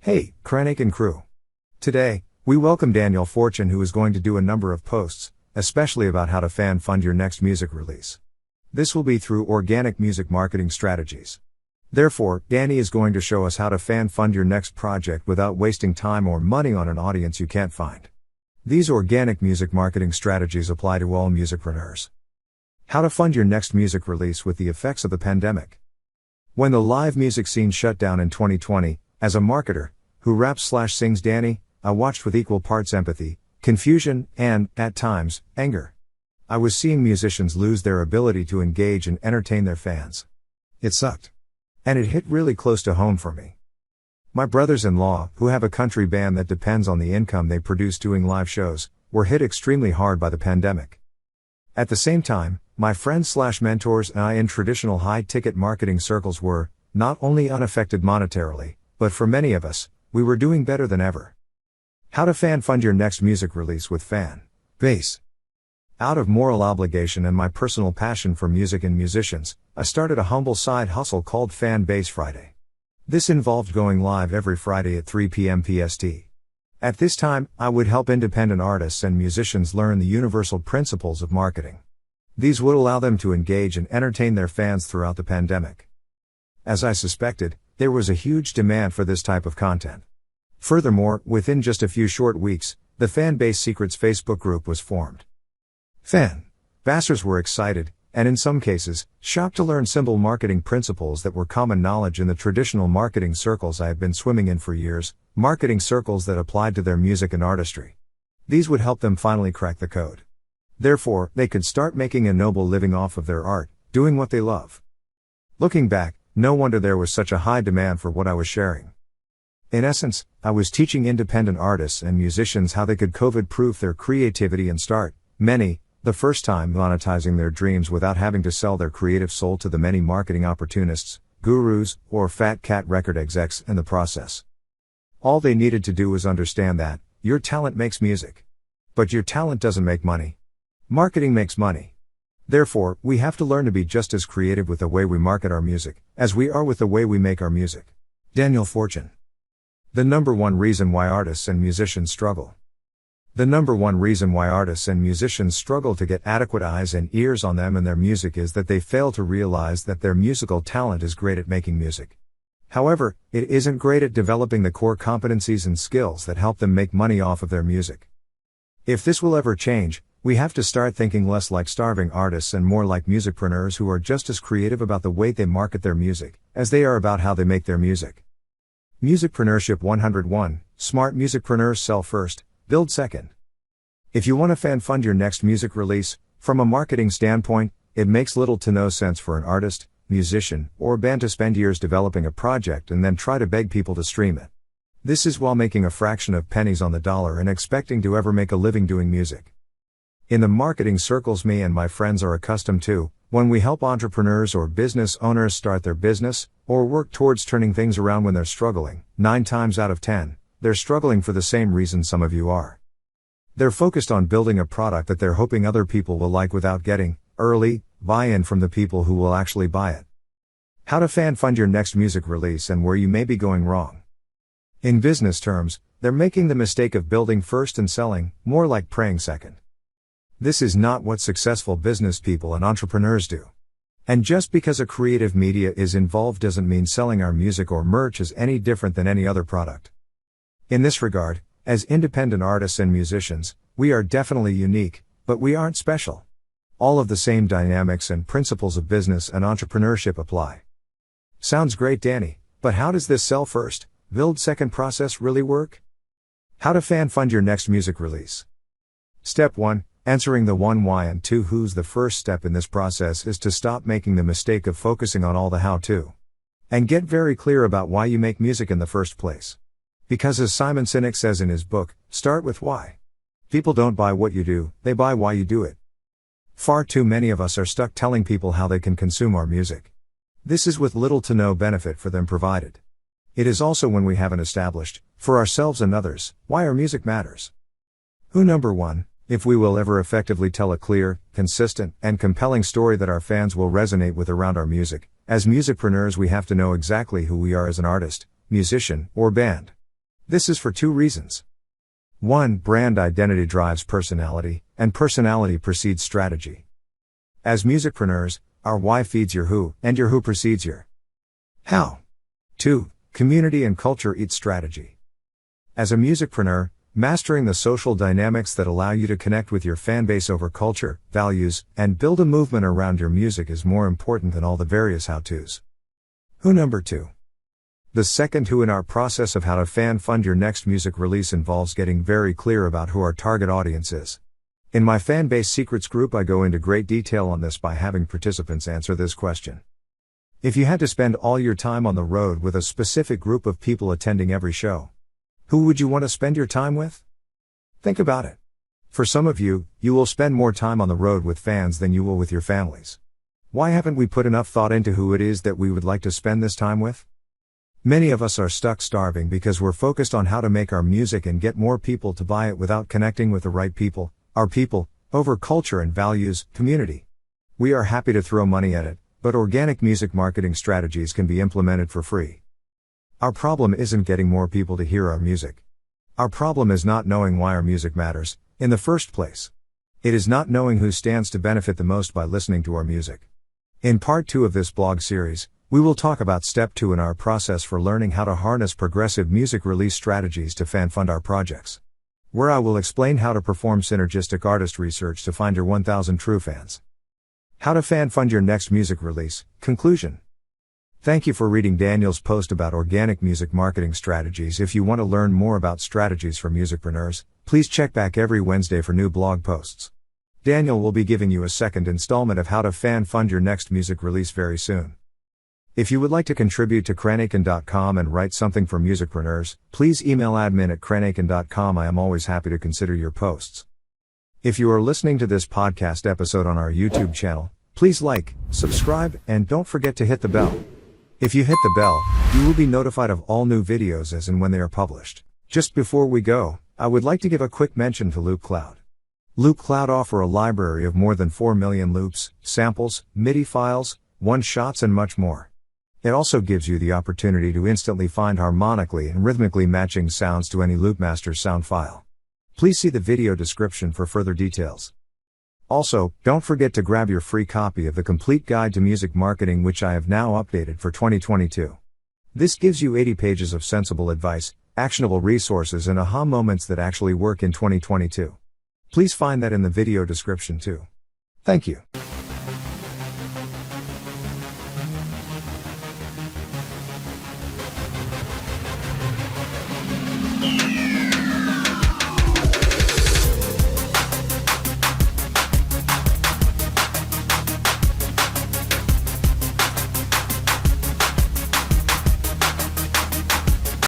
Hey, Krannaken Crew. Today, we welcome Daniel Fortune, who is going to do a number of posts, especially about how to fan fund your next music release. This will be through organic music marketing strategies. Therefore, Danny is going to show us how to fan fund your next project without wasting time or money on an audience you can't find. These organic music marketing strategies apply to all musicpreneurs. How to fund your next music release with the effects of the pandemic. When the live music scene shut down in 2020, as a marketer, who raps/sings Danny, I watched with equal parts empathy, confusion, and, at times, anger. I was seeing musicians lose their ability to engage and entertain their fans. It sucked. And it hit really close to home for me. My brothers-in-law, who have a country band that depends on the income they produce doing live shows, were hit extremely hard by the pandemic. At the same time, my friends/mentors and I in traditional high-ticket marketing circles were, not only unaffected monetarily, but for many of us, we were doing better than ever. How to fan fund your next music release with Fanbase. Out of moral obligation and my personal passion for music and musicians, I started a humble side hustle called Fanbase Friday. This involved going live every Friday at 3 p.m. PST. At this time, I would help independent artists and musicians learn the universal principles of marketing. These would allow them to engage and entertain their fans throughout the pandemic. As I suspected, there was a huge demand for this type of content. Furthermore, within just a few short weeks, the Fanbase Secrets Facebook group was formed. Fanbasers were excited, and in some cases, shocked to learn simple marketing principles that were common knowledge in the traditional marketing circles I have been swimming in for years, marketing circles that applied to their music and artistry. These would help them finally crack the code. Therefore, they could start making a noble living off of their art, doing what they love. Looking back, no wonder there was such a high demand for what I was sharing. In essence, I was teaching independent artists and musicians how they could COVID-proof their creativity and start, the first time monetizing their dreams without having to sell their creative soul to the many marketing opportunists, gurus, or fat cat record execs in the process. All they needed to do was understand that, your talent makes music. But your talent doesn't make money. Marketing makes money. Therefore, we have to learn to be just as creative with the way we market our music, as we are with the way we make our music. Daniel Fortune. The number one reason why artists and musicians struggle. The number one reason why artists and musicians struggle to get adequate eyes and ears on them and their music is that they fail to realize that their musical talent is great at making music. However, it isn't great at developing the core competencies and skills that help them make money off of their music. If this will ever change, we have to start thinking less like starving artists and more like musicpreneurs who are just as creative about the way they market their music, as they are about how they make their music. Musicpreneurship 101, Smart musicpreneurs sell first, build second. If you want to fan fund your next music release, from a marketing standpoint, it makes little to no sense for an artist, musician, or band to spend years developing a project and then try to beg people to stream it. This is while making a fraction of pennies on the dollar and expecting to ever make a living doing music. In the marketing circles me and my friends are accustomed to, when we help entrepreneurs or business owners start their business, or work towards turning things around when they're struggling, 9 times out of 10, they're struggling for the same reason some of you are. They're focused on building a product that they're hoping other people will like without getting, early, buy-in from the people who will actually buy it. How to fan fund your next music release and where you may be going wrong. In business terms, they're making the mistake of building first and selling, more like praying second. This is not what successful business people and entrepreneurs do. And just because a creative media is involved doesn't mean selling our music or merch is any different than any other product. In this regard, as independent artists and musicians, we are definitely unique, but we aren't special. All of the same dynamics and principles of business and entrepreneurship apply. Sounds great, Danny, but how does this sell first, build second process really work? How to fan fund your next music release. Step 1. Answering the 1 why and 2 who's. The first step in this process is to stop making the mistake of focusing on all the how-to. And get very clear about why you make music in the first place. Because as Simon Sinek says in his book, start with why. People don't buy what you do, they buy why you do it. Far too many of us are stuck telling people how they can consume our music. This is with little to no benefit for them provided. It is also when we haven't established, for ourselves and others, why our music matters. Who. Number 1. If we will ever effectively tell a clear, consistent, and compelling story that our fans will resonate with around our music, as musicpreneurs we have to know exactly who we are as an artist, musician, or band. This is for two reasons. 1. Brand identity drives personality, and personality precedes strategy. As musicpreneurs, our why feeds your who, and your who precedes your how. 2. Community and culture eat strategy. As a musicpreneur, mastering the social dynamics that allow you to connect with your fanbase over culture, values, and build a movement around your music is more important than all the various how-tos. Who number 2. The second who in our process of how to fan fund your next music release involves getting very clear about who our target audience is. In my Fanbase Secrets group I go into great detail on this by having participants answer this question. If you had to spend all your time on the road with a specific group of people attending every show, who would you want to spend your time with? Think about it. For some of you, you will spend more time on the road with fans than you will with your families. Why haven't we put enough thought into who it is that we would like to spend this time with? Many of us are stuck starving because we're focused on how to make our music and get more people to buy it without connecting with the right people, our people, over culture and values, community. We are happy to throw money at it, but organic music marketing strategies can be implemented for free. Our problem isn't getting more people to hear our music. Our problem is not knowing why our music matters, in the first place. It is not knowing who stands to benefit the most by listening to our music. In part 2 of this blog series, we will talk about step 2 in our process for learning how to harness progressive music release strategies to fan fund our projects. Where I will explain how to perform synergistic artist research to find your 1,000 true fans. How to fan fund your next music release. Conclusion. Thank you for reading Daniel's post about organic music marketing strategies. If you want to learn more about strategies for musicpreneurs, please check back every Wednesday for new blog posts. Daniel will be giving you a second installment of how to fan fund your next music release very soon. If you would like to contribute to Krannaken.com and write something for musicpreneurs, please email admin@Krannaken.com. I am always happy to consider your posts. If you are listening to this podcast episode on our YouTube channel, please like, subscribe, and don't forget to hit the bell. If you hit the bell, you will be notified of all new videos as and when they are published. Just before we go, I would like to give a quick mention to LoopCloud. LoopCloud offer a library of more than 4 million loops, samples, MIDI files, one-shots and much more. It also gives you the opportunity to instantly find harmonically and rhythmically matching sounds to any Loopmaster's sound file. Please see the video description for further details. Also, don't forget to grab your free copy of the Complete Guide to Music Marketing, which I have now updated for 2022. This gives you 80 pages of sensible advice, actionable resources and aha moments that actually work in 2022. Please find that in the video description too. Thank you.